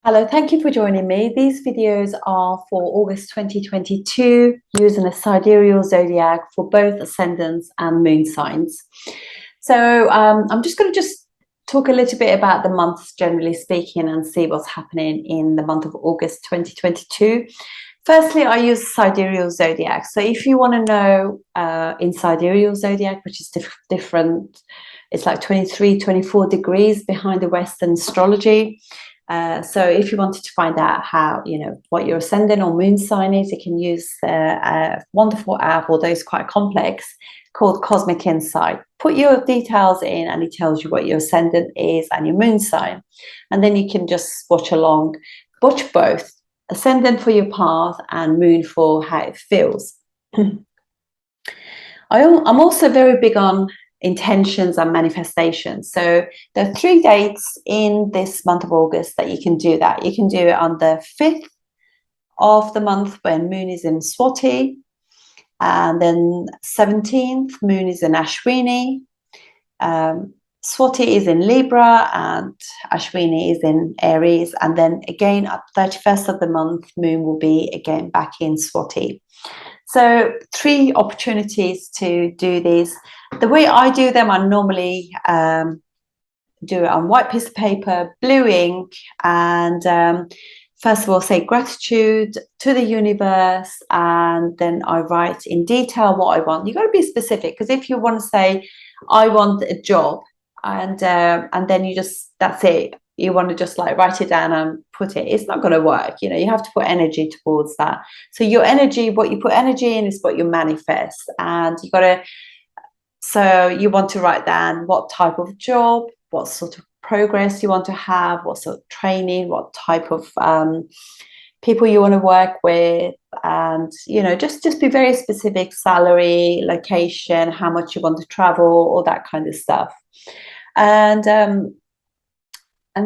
Hello, thank you for joining me. These videos are for August 2022 using a sidereal zodiac for both ascendants and moon signs. So I'm just going to talk a little bit about the months generally speaking and see what's happening in the month of August 2022. Firstly, I use sidereal zodiac. So if you want to know in sidereal zodiac, which is different, it's like 23, 24 degrees behind the Western astrology. So if you wanted to find out how, what your ascendant or moon sign is, you can use a wonderful app, although it's quite complex, called Cosmic Insight. Put your details in and it tells you what your ascendant is and your moon sign. And then you can just watch along, watch both, ascendant for your path and moon for how it feels. I'm also very big on intentions and manifestations. So there are 3 dates in this month of August that you can do that. You can do it on the 5th of the month when moon is in Swati, and then 17th moon is in Ashwini. Swati is in Libra and Ashwini is in Aries, and then again at 31st of the month moon will be again back in Swati. So 3 opportunities to do these. The way I do them, I normally do it on white piece of paper, blue ink, and first of all say gratitude to the universe, and then I write in detail what I want. You've got to be specific, because if you want to say I want a job and then you just, that's it, you want to just like write it down and put it, it's not going to work. You have to put energy towards that. So your energy, what you put energy in is what you manifest. And you got to, so you want to write down what type of job, what sort of progress you want to have, what sort of training, what type of people you want to work with, and just be very specific, salary, location, how much you want to travel, all that kind of stuff. And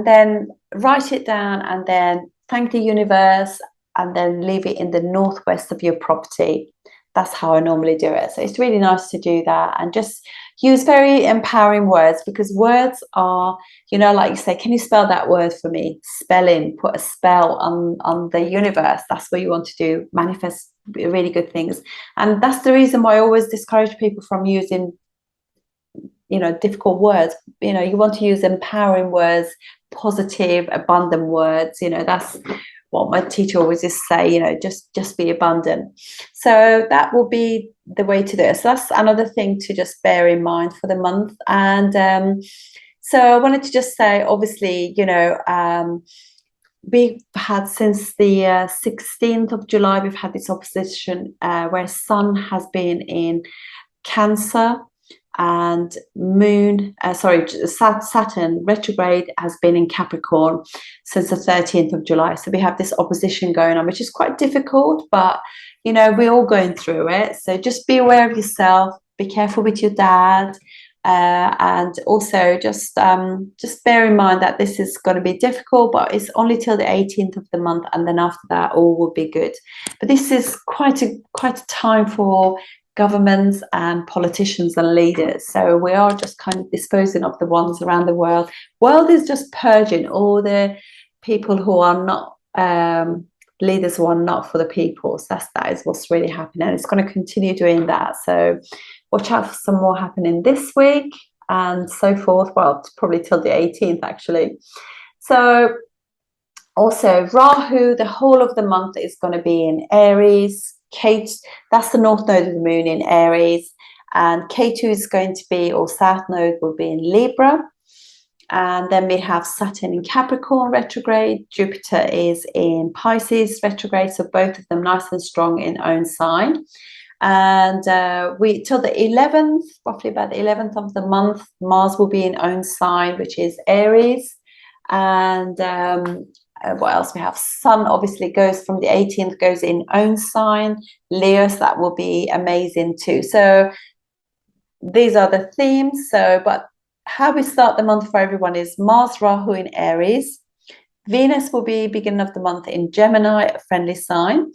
then write it down and then thank the universe and then leave it in the northwest of your property. That's how I normally do it. So it's really nice to do that and just use very empowering words, because words are, like you say, can you spell that word for me? Spelling, put a spell on the universe. That's what you want to do, manifest really good things. And that's the reason why I always discourage people from using difficult words. You want to use empowering words, positive, abundant words. That's what my teacher always just say, just be abundant. So that will be the way to do it. So that's another thing to just bear in mind for the month. And so I wanted to just say, obviously, we've had since the 16th of July, we've had this opposition where Sun has been in Cancer, and Saturn retrograde has been in Capricorn since the 13th of July. So we have this opposition going on, which is quite difficult, but we're all going through it. So just be aware of yourself, be careful with your dad, and also just bear in mind that this is going to be difficult, but it's only till the 18th of the month, and then after that all will be good. But this is quite a time for governments and politicians and leaders. So we are just kind of disposing of the ones around the world. World is just purging all the people who are not leaders, who are not for the people. So that is what's really happening, and it's going to continue doing that. So watch out for some more happening this week and so forth. Well, it's probably till the 18th actually. So also Rahu, the whole of the month is going to be in Aries. That's the north node of the moon in Aries, and K2 is going to be, or south node will be in Libra. And then we have Saturn in Capricorn retrograde, Jupiter is in Pisces retrograde, so both of them nice and strong in own sign. And we till the 11th, roughly about the 11th of the month, Mars will be in own sign, which is Aries. And what else we have? Sun obviously goes from the 18th, goes in own sign, Leo, so that will be amazing too. So these are the themes. So, but how we start the month for everyone is Mars, Rahu in Aries. Venus will be beginning of the month in Gemini, a friendly sign.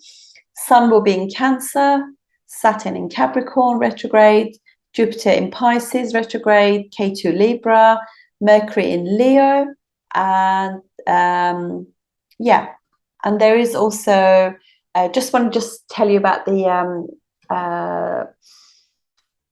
Sun will be in Cancer, Saturn in Capricorn retrograde, Jupiter in Pisces retrograde, K2 Libra, Mercury in Leo, and Yeah, and there is also just want to just tell you about the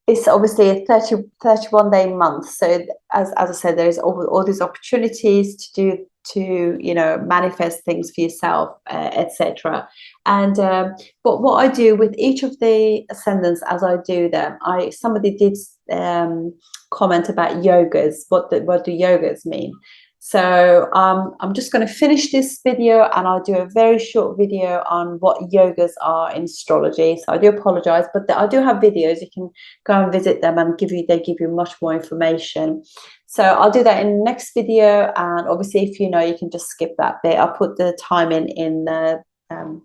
it's obviously a 31 day month. So as I said, there's all these opportunities to you know, manifest things for yourself, etc. And but what I do with each of the ascendants as I do them, somebody did comment about yogas. What do yogas mean? So I'm just going to finish this video and I'll do a very short video on what yogas are in astrology. So I do apologize, but I do have videos. You can go and visit them and they give you much more information. So I'll do that in the next video. And obviously, if you know, you can just skip that bit. I'll put the time in the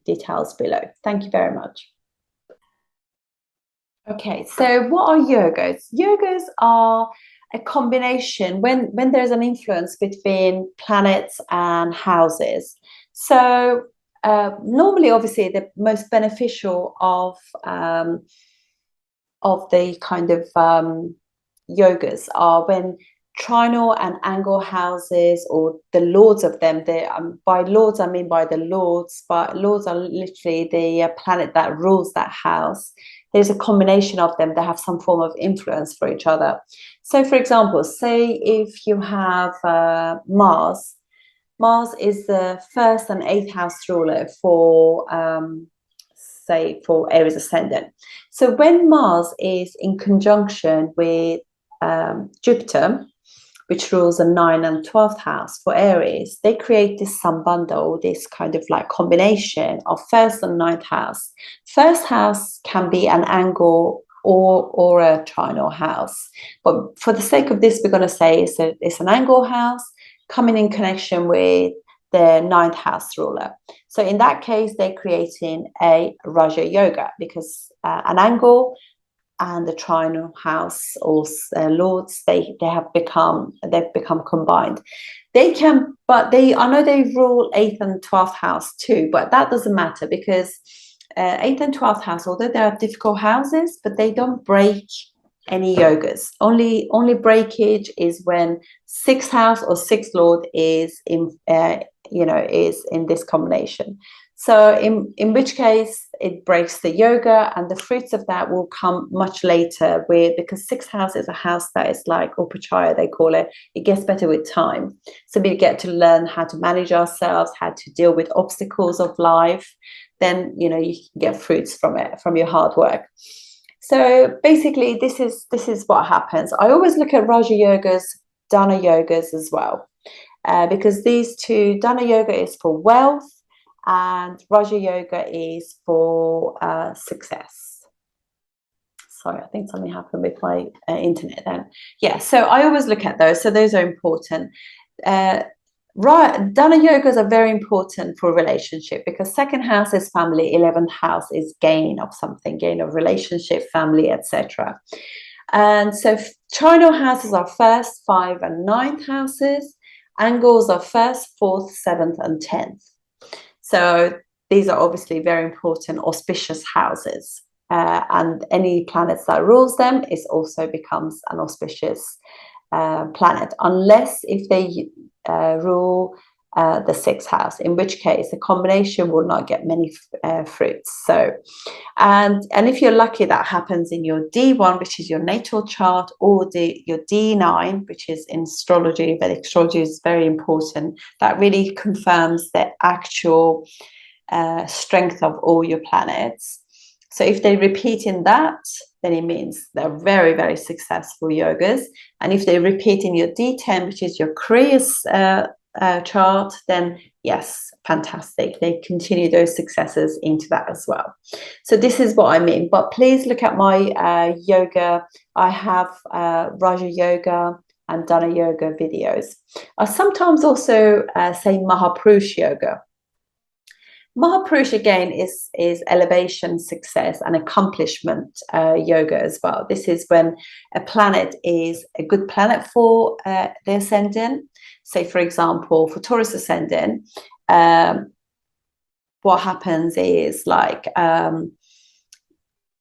details below. Thank you very much. Okay, so what are yogas? Yogas are a combination when there's an influence between planets and houses. So normally, obviously, the most beneficial of the kind of yogas are when trinal and angle houses, or the lords of them. By lords, I mean by the lords, but lords are literally the planet that rules that house. There's a combination of them that have some form of influence for each other. So, for example, say if you have Mars. Mars is the first and eighth house ruler for, say, for Aries Ascendant. So when Mars is in conjunction with Jupiter, which rules the 9th and 12th house for Aries, they create this sambandha, this kind of like combination of first and 9th house. First house can be an angle or a trinal house. But for the sake of this, we're going to say it's an angle house coming in connection with the 9th house ruler. So in that case, they're creating a Raja Yoga, because an angle and the trinal house or lords, they've become combined. They can, but I know they rule 8th and 12th house too, but that doesn't matter, because 8th and 12th house, although they are difficult houses, but they don't break any yogas. Only breakage is when 6th house or 6th lord is in is in this combination. So in which case it breaks the yoga, and the fruits of that will come much later, because 6th house is a house that is like upachaya, they call it. It gets better with time. So we get to learn how to manage ourselves, how to deal with obstacles of life. Then you can get fruits from it, from your hard work. So basically, this is what happens. I always look at Raja Yogas, Dana Yogas as well, because these two, Dana Yoga is for wealth, and Raja Yoga is for success. Sorry, I think something happened with my internet then. Yeah, so I always look at those. So those are important. Dana yogas are very important for relationship, because 2nd house is family, 11th house is gain of something, gain of relationship, family, etc. And so trinal houses are 1st, 5th, and 9th houses. Angles are 1st, 4th, 7th, and 10th. So these are obviously very important auspicious houses, and any planets that rules them also becomes an auspicious planet, unless if they rule the 6th house, in which case the combination will not get many fruits. So and if you're lucky, that happens in your D1, which is your natal chart, or your D9, which is in astrology. Vedic astrology is very important. That really confirms the actual strength of all your planets. So if they repeat in that, then it means they're very, very successful yogas. And if they repeat in your D10, which is your career chart, then yes, fantastic. They continue those successes into that as well. So this is what I mean. But please look at my yoga. I have Raja Yoga and Dana Yoga videos. I sometimes also say Mahapurush Yoga. Mahapurush again is elevation, success, and accomplishment yoga as well. This is when a planet is a good planet for the ascendant. Say, for example, for Taurus Ascendant, what happens is like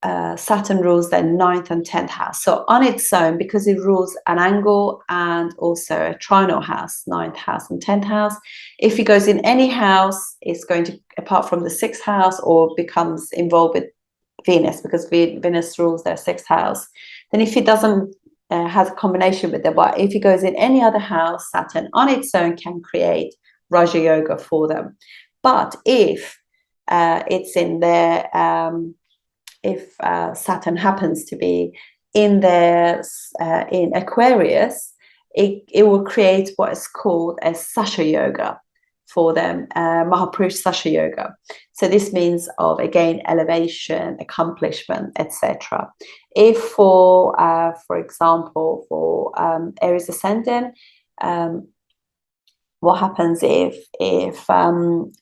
Saturn rules their 9th and 10th house. So on its own, because it rules an angle and also a trinal house, 9th house and 10th house, if it goes in any house, it's going to, apart from the 6th house, or becomes involved with Venus, because Venus rules their 6th house. Then if it doesn't has a combination with them, but if it goes in any other house, Saturn on its own can create Raja Yoga for them. But if it's in their if Saturn happens to be in their in Aquarius, it will create what is called a Sasha Yoga for them, Mahapurush Sasha Yoga. So this means of, again, elevation, accomplishment, etc. If for example, for Aries Ascendant, what happens if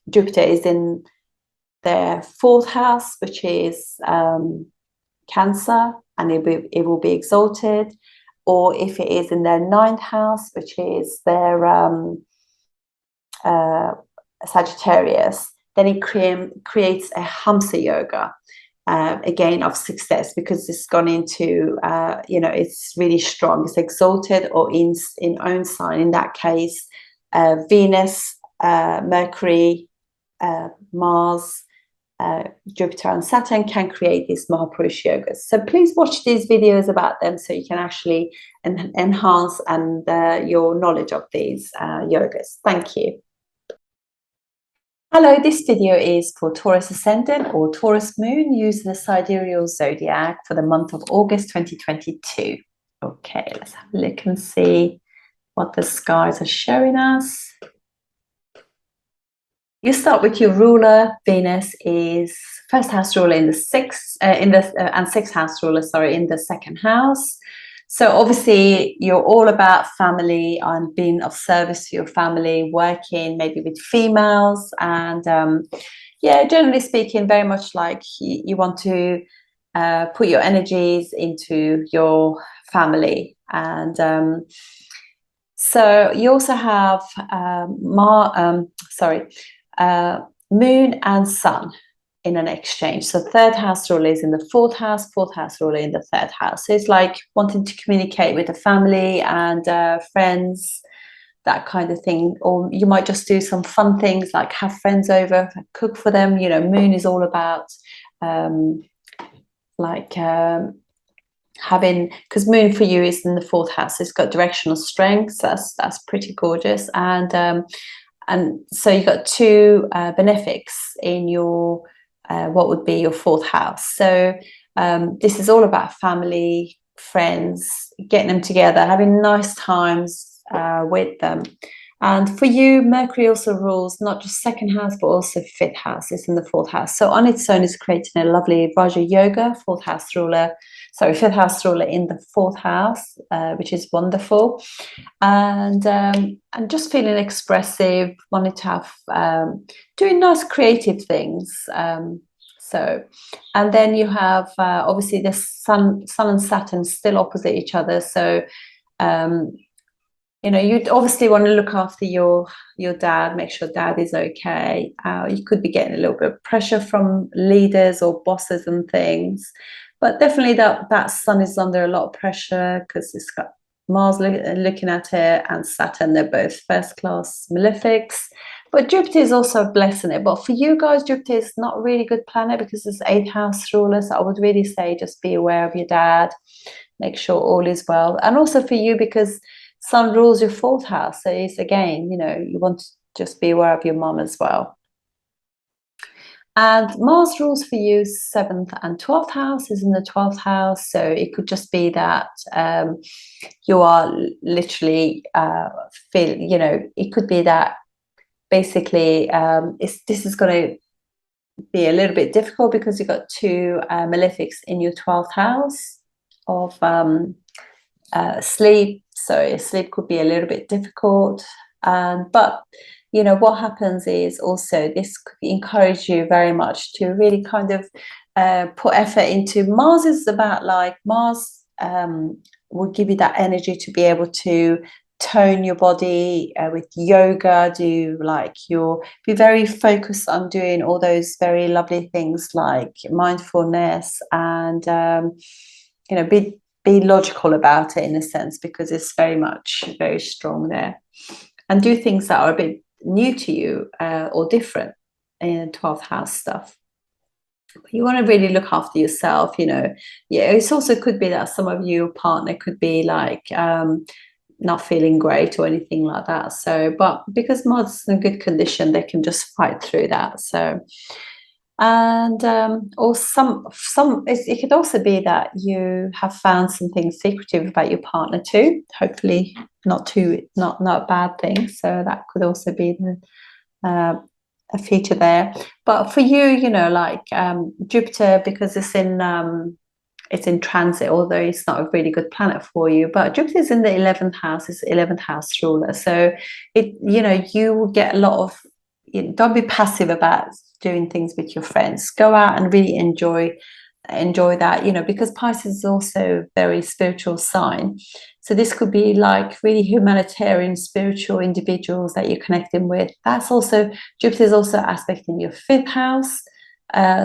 Jupiter is in their 4th house, which is Cancer, and it will be exalted, or if it is in their 9th house, which is their Sagittarius, then it creates a Hamsa Yoga, again, of success, because it's gone into, it's really strong. It's exalted, or in own sign. In that case, Venus, Mercury, Mars, Jupiter and Saturn can create these Mahapurush yogas. So please watch these videos about them so you can actually enhance your knowledge of these yogas. Thank you. Hello, this video is for Taurus Ascendant or Taurus Moon using the sidereal zodiac for the month of August 2022. Okay, let's have a look and see what the skies are showing us. You start with your ruler. Venus is first house ruler in the and sixth house ruler, sorry, in the 2nd house. So obviously you're all about family and being of service to your family, working maybe with females, and yeah, generally speaking, very much like you want to put your energies into your family. And so you also have Moon and Sun in an exchange. So 3rd house ruler is in the 4th house, 4th house ruler in the 3rd house. So it's like wanting to communicate with the family and friends, that kind of thing. Or you might just do some fun things like have friends over, cook for them. Moon is all about having, because Moon for you is in the 4th house, so it's got directional strength. So that's pretty gorgeous. And so you've got 2 benefics in your what would be your 4th house. So this is all about family, friends, getting them together, having nice times with them. And for you, Mercury also rules not just 2nd house, but also 5th house. It's in the 4th house. So on its own, it's creating a lovely Raja Yoga, 5th house ruler in the 4th house, which is wonderful. And just feeling expressive, wanting to have, doing nice creative things. And then you have, obviously, the Sun and Saturn still opposite each other. So, you'd obviously want to look after your dad, make sure dad is okay. You could be getting a little bit of pressure from leaders or bosses and things, but definitely that Sun is under a lot of pressure because it's got Mars looking at it and Saturn. They're both first-class malefics, but Jupiter is also blessing it. But for you guys, Jupiter is not a really good planet because it's 8th house ruler. So I would really say just be aware of your dad, make sure all is well. And also for you, because Sun rules your 4th house. So it's, again, you want to just be aware of your mom as well. And Mars rules for you 7th and 12th house, is in the 12th house. So it could just be that you are literally it could be that basically this is going to be a little bit difficult because you've got 2 malefics in your 12th house of sleep. So sleep could be a little bit difficult. But what happens is also this could encourage you very much to really kind of put effort into. Mars is about, like, Mars will give you that energy to be able to tone your body with yoga, be very focused on doing all those very lovely things like mindfulness, and be logical about it in a sense, because it's very strong there. And do things that are a bit new to you or different in 12th house stuff. You want to really look after yourself, yeah. It also could be that some of your partner could be like not feeling great or anything like that, so but because Mars is in good condition, they can just fight through that. So, and or it could also be that you have found something secretive about your partner too, hopefully not a bad thing, so that could also be a feature there. But for you, Jupiter, because it's in transit, although it's not a really good planet for you, but Jupiter is in the 11th house, it's the 11th house ruler, so you will get a lot of, don't be passive about doing things with your friends. Go out and really enjoy that, because Pisces is also a very spiritual sign. So this could be like really humanitarian, spiritual individuals that you're connecting with. Jupiter is also aspecting your 5th house.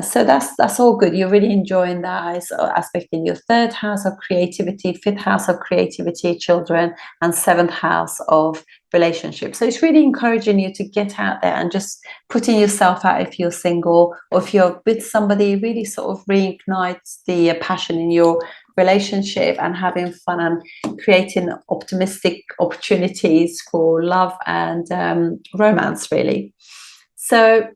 So that's all good. You're really enjoying that. It's aspecting your 3rd house of creativity, 5th house of creativity, children, and 7th house of relationships. So it's really encouraging you to get out there and just putting yourself out if you're single, or if you're with somebody, really sort of reignites the passion in your relationship and having fun and creating optimistic opportunities for love and romance, really. So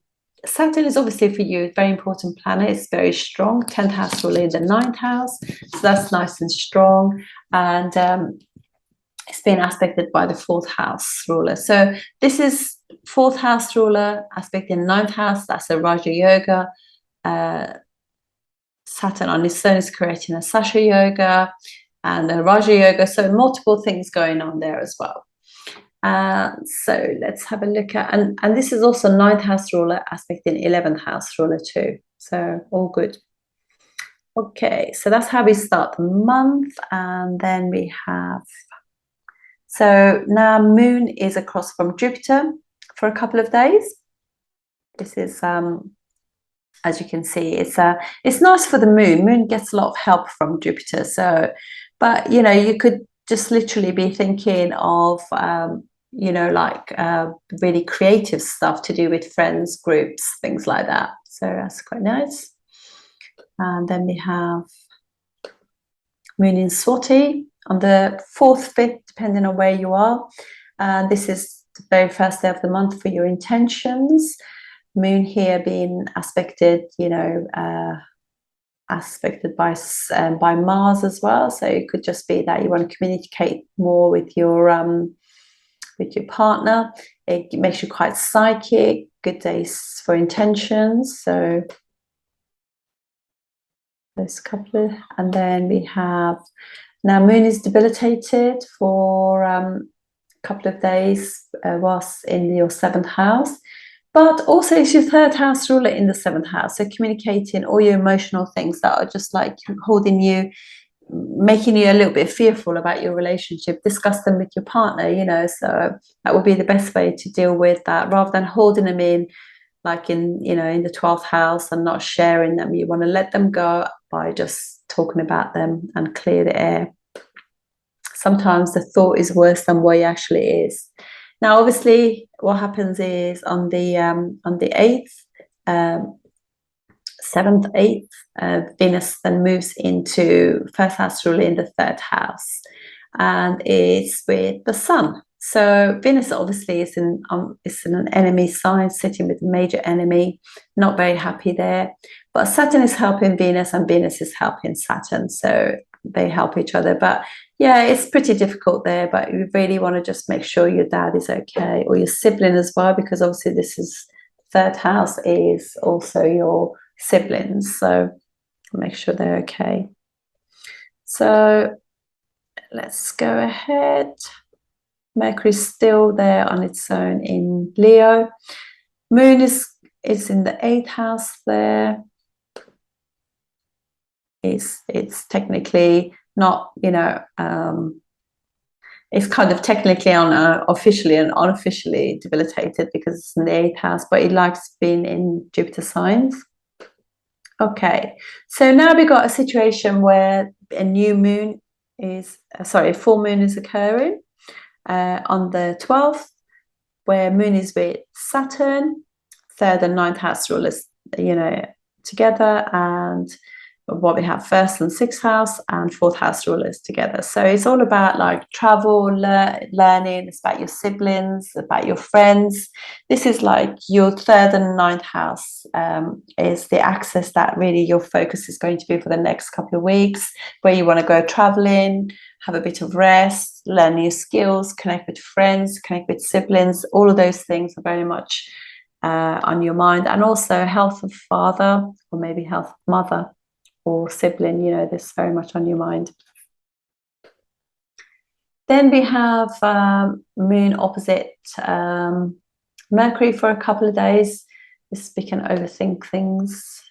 Saturn is obviously for you a very important planet. It's very strong. 10th house ruler in the 9th house, so that's nice and strong. And it's been aspected by the 4th house ruler. So this is 4th house ruler aspect in 9th house. That's a Raja Yoga. Saturn on its own is creating a Sasha Yoga and a Raja Yoga. So multiple things going on there as well. So let's have a look at, and this is also 9th house ruler aspecting 11th house ruler too. So all good. Okay, so that's how we start the month. And then we have, so now Moon is across from Jupiter for a couple of days. This is as you can see, it's nice for the Moon. Moon gets a lot of help from Jupiter. So, but you could just literally be thinking of really creative stuff to do with friends, groups, things like that. So that's quite nice. And then we have Moon in Swati on the 4th, 5th, depending on where you are. And this is the very first day of the month for your intentions. Moon here being aspected, aspected by Mars as well. So it could just be that you want to communicate more with your partner. It makes you quite psychic. Good days for intentions. So there's a couple of, and then we have, now Moon is debilitated for a couple of days whilst in your 7th house. But also it's your 3rd house ruler in the 7th house. So communicating all your emotional things that are just like holding you, making you a little bit fearful about your relationship, discuss them with your partner, so that would be the best way to deal with that, rather than holding them in, like in the 12th house and not sharing them. You want to let them go by just talking about them and clear the air. Sometimes the thought is worse than what it actually is. Now, obviously, what happens is on the 8th, 7th, 8th, Venus then moves into 1st house ruler in the 3rd house, and it's with the Sun. So Venus obviously is in an enemy sign, sitting with a major enemy, not very happy there. But Saturn is helping Venus, and Venus is helping Saturn, so they help each other. But yeah, it's pretty difficult there, but you really want to just make sure your dad is okay, or your sibling as well, because obviously this is 3rd house is also your siblings, so make sure they're okay. So let's go ahead. Mercury's still there on its own in Leo. Moon is in the 8th house there. It's technically not, it's kind of technically on officially and unofficially debilitated because it's in the 8th house, but it likes being in Jupiter signs. Okay, so now we've got a situation where a new moon is, sorry, a full moon is occurring on the 12th, where moon is with Saturn, 3rd and 9th house rulers, you know, together, and what we have 1st and 6th house and 4th house rulers together. So it's all about like travel, learning. It's about your siblings, about your friends. This is like your 3rd and 9th house is the axis that really your focus is going to be for the next couple of weeks, where you want to go traveling, have a bit of rest, learn new skills, connect with friends, connect with siblings. All of those things are very much on your mind, and also health of father or maybe health of mother or sibling, you know, this very much on your mind. Then we have moon opposite Mercury for a couple of days. We can overthink things,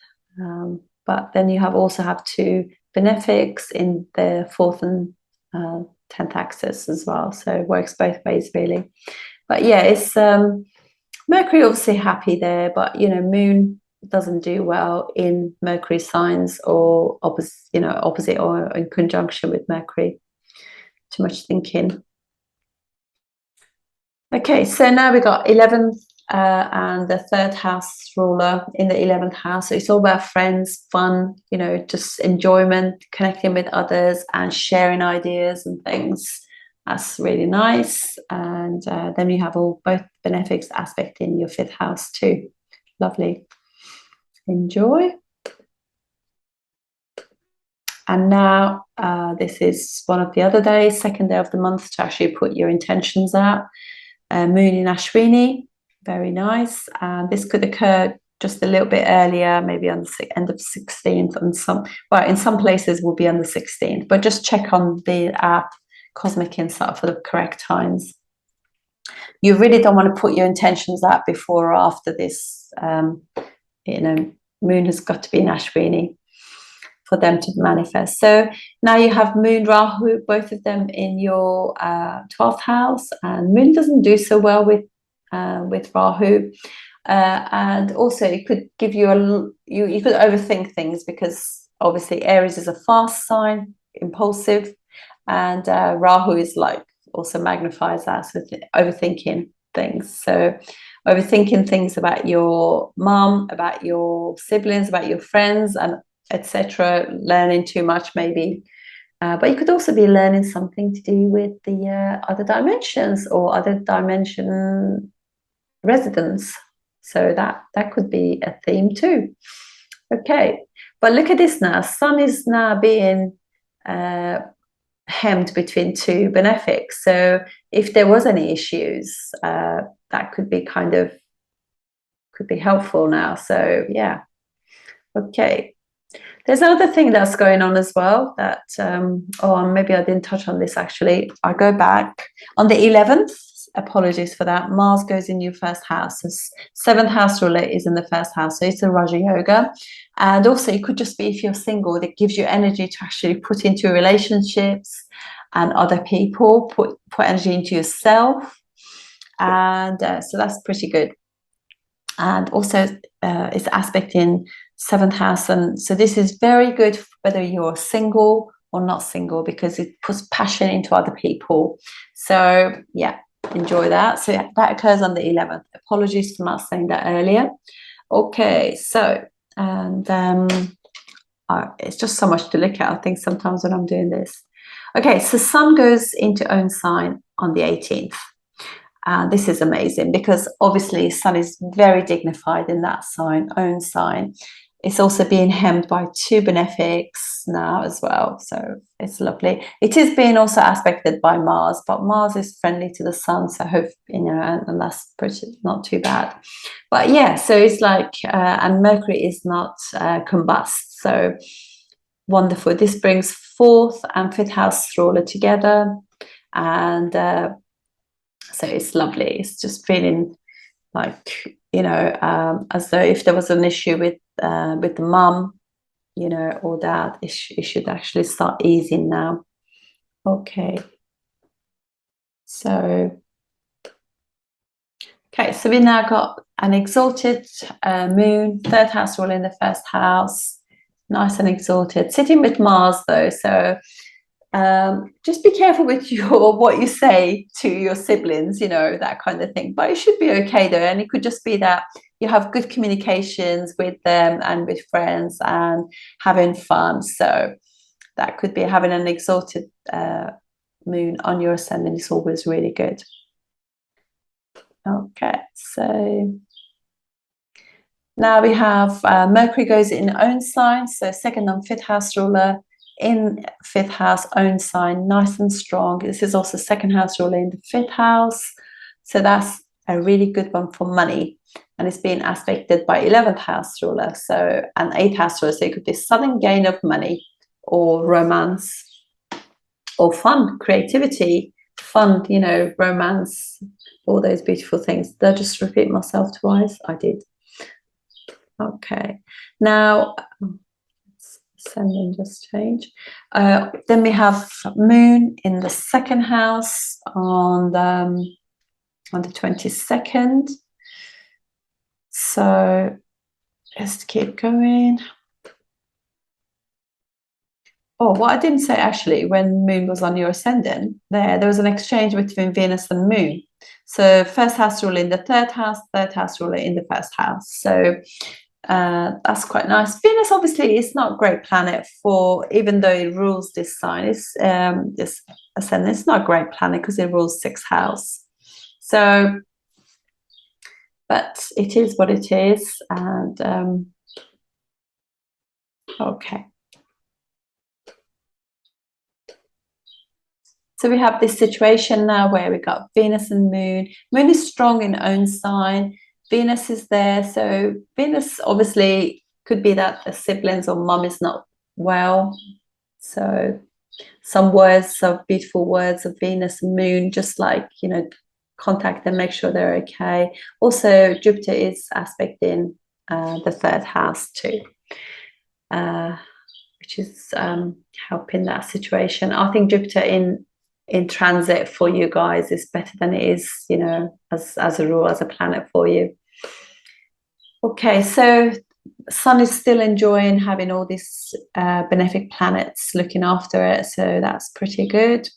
but then you also have 2 benefics in the 4th and 10th axis as well, so it works both ways really. But yeah, it's Mercury obviously happy there, but you know, moon doesn't do well in Mercury signs or opposite or in conjunction with Mercury. Too much thinking. Okay, so now we got 11th and the 3rd house ruler in the 11th house. So it's all about friends, fun, you know, just enjoyment, connecting with others and sharing ideas and things. That's really nice. And then you have both benefics aspect in your 5th house too. Lovely. Enjoy. And now this is one of the other days, 2nd day of the month, to actually put your intentions out. Moon in Ashwini, very nice. And this could occur just a little bit earlier, maybe on the end of 16th, and in some places will be on the 16th, but just check on the app Cosmic Insight for the correct times. You really don't want to put your intentions out before or after this. You know, moon has got to be in Ashwini for them to manifest. So now you have Moon, Rahu, both of them in your 12th house, and Moon doesn't do so well with Rahu, and also it could give you you could overthink things, because obviously Aries is a fast sign, impulsive, and Rahu is like also magnifies that, so overthinking things. So overthinking things about your mom, about your siblings, about your friends, and etc. Learning too much maybe, but you could also be learning something to do with the other dimensions or other dimension residents. So that could be a theme too. Okay, but look at this now. Sun is now being hemmed between 2 benefics. So if there was any issues, that could be could be helpful now. So yeah, okay. There's another thing that's going on as well that, maybe I didn't touch on this actually. I go back on the 11th, apologies for that. Mars goes in your 1st house. So 7th house ruler is in the 1st house. So it's a Raja Yoga. And also it could just be, if you're single, that gives you energy to actually put into relationships and other people, put energy into yourself. And so that's pretty good. And also it's aspecting 7th house, and so this is very good whether you're single or not single, because it puts passion into other people. So yeah, enjoy that. So that occurs on the 11th. Apologies for not saying that earlier. Okay, so and it's just so much to look at, I think, sometimes when I'm doing this. Okay, so Sun goes into own sign on the 18th. This is amazing, because obviously Sun is very dignified in that sign, own sign. It's also being hemmed by 2 benefics now as well, so it's lovely. It is being also aspected by Mars, but Mars is friendly to the Sun, so hope, you know, and that's pretty not too bad. But yeah, so it's like, and Mercury is not combust, so wonderful. This brings 4th and 5th house ruler together, and so it's lovely. It's just feeling like, you know, as though if there was an issue with the mum, you know, or dad, it should actually start easing now. Okay. So, okay, so we now got an exalted moon, third house ruler in the first house, nice and exalted, sitting with Mars though. So just be careful with what you say to your siblings, you know, that kind of thing. But it should be okay though, and it could just be that you have good communications with them and with friends and having fun. So that could be having an exalted moon on your ascendant is always really good. Okay, so now we have Mercury goes in own sign, so second and fifth house ruler in fifth house, own sign, nice and strong. This is also second house ruler in the fifth house, so that's a really good one for money, and it's being aspected by 11th house ruler, so an 8th house ruler, so it could be sudden gain of money or romance or fun, creativity, fun, you know, romance, all those beautiful things. Did I just repeat myself twice? I did. Okay, now ascending just change. Then we have moon in the second house on the 22nd. So let's keep going. Oh, what I didn't say actually, when moon was on your ascendant, there was an exchange between Venus and moon. So first house ruler in the third house ruler in the first house. So that's quite nice. Venus obviously is not a great planet for, even though it rules this sign, it's this ascendant, it's not a great planet because it rules sixth house. So, but it is what it is. And okay. So we have this situation now where we got Venus and moon. Moon is strong in own sign. Venus is there. So Venus obviously could be that the siblings or mum is not well. So some words, some beautiful words of Venus and moon, just like, you know, contact them, make sure they're okay. Also, Jupiter is aspecting the third house too. Which is helping that situation. I think Jupiter in transit for you guys is better than it is, you know, as a rule, as a planet for you. Okay, so Sun is still enjoying having all these benefic planets looking after it, so that's pretty good.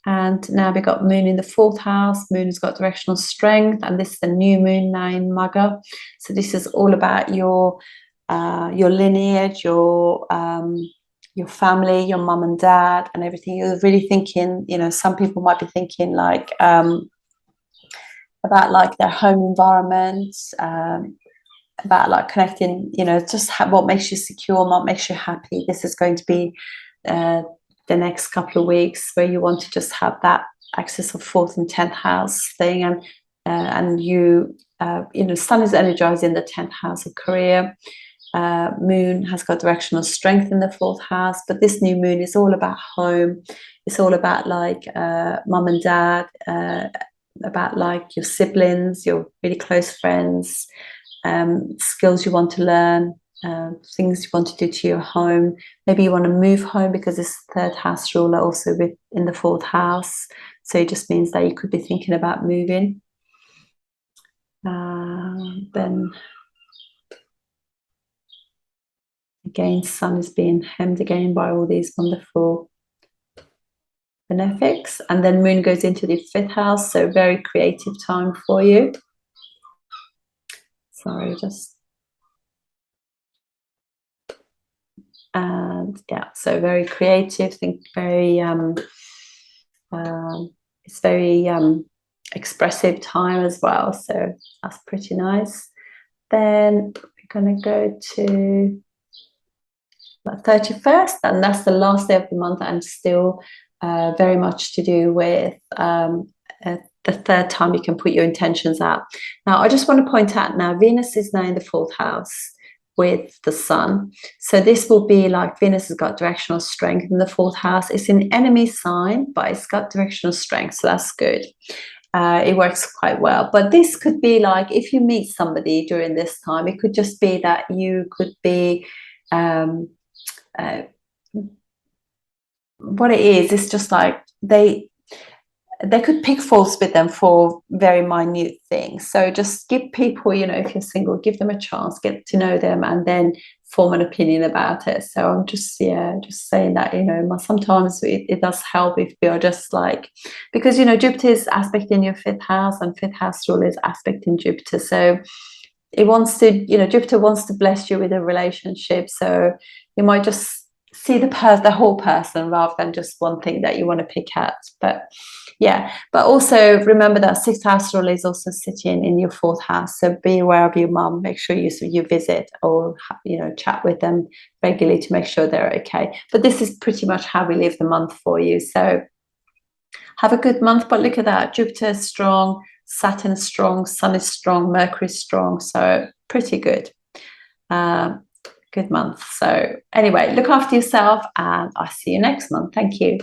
And now we got moon in the fourth house. Moon has got directional strength, and this is the new moon now in Maga. So this is all about your lineage, your family, your mum and dad, and everything. You're really thinking, you know, some people might be thinking like about like their home environment, about like connecting, you know, just what makes you secure, what makes you happy. This is going to be the next couple of weeks where you want to just have that access of fourth and 10th house thing, and you know, Sun is energizing the 10th house of career. Moon has got directional strength in the fourth house, but this new moon is all about home. It's all about like mum and dad, about like your siblings, your really close friends, skills you want to learn, things you want to do to your home. Maybe you want to move home because this third house ruler also in the fourth house. So it just means that you could be thinking about moving. Then again, Sun is being hemmed again by all these wonderful benefics. And then moon goes into the fifth house, so very creative time for you. Sorry, just... And yeah, so very creative, think very it's very expressive time as well, so that's pretty nice. Then we're going to go to the 31st, and that's the last day of the month, and still very much to do with the third time you can put your intentions out. Now I just want to point out, now Venus is now in the fourth house with the Sun, so this will be like Venus has got directional strength in the fourth house. It's an enemy sign, but it's got directional strength, so that's good. It works quite well. But this could be like, if you meet somebody during this time, it could just be that you could be what it is, it's just like they they could pick faults with them for very minute things. So just give people, you know, if you're single, give them a chance, get to know them, and then form an opinion about it. So I'm just, yeah, just saying that, you know, sometimes it does help if you're just like, because, you know, Jupiter is aspect in your fifth house, and fifth house rule is aspect in Jupiter. So it wants to, you know, Jupiter wants to bless you with a relationship. So you might just see the whole person rather than just one thing that you want to pick at. But yeah, but also remember that sixth house rule is also sitting in your fourth house. So be aware of your mum. Make sure you visit or, you know, chat with them regularly to make sure they're okay. But this is pretty much how we live the month for you. So have a good month. But look at that, Jupiter is strong, Saturn is strong, Sun is strong, Mercury is strong. So pretty good. Good month. So anyway, look after yourself, and I'll see you next month. Thank you.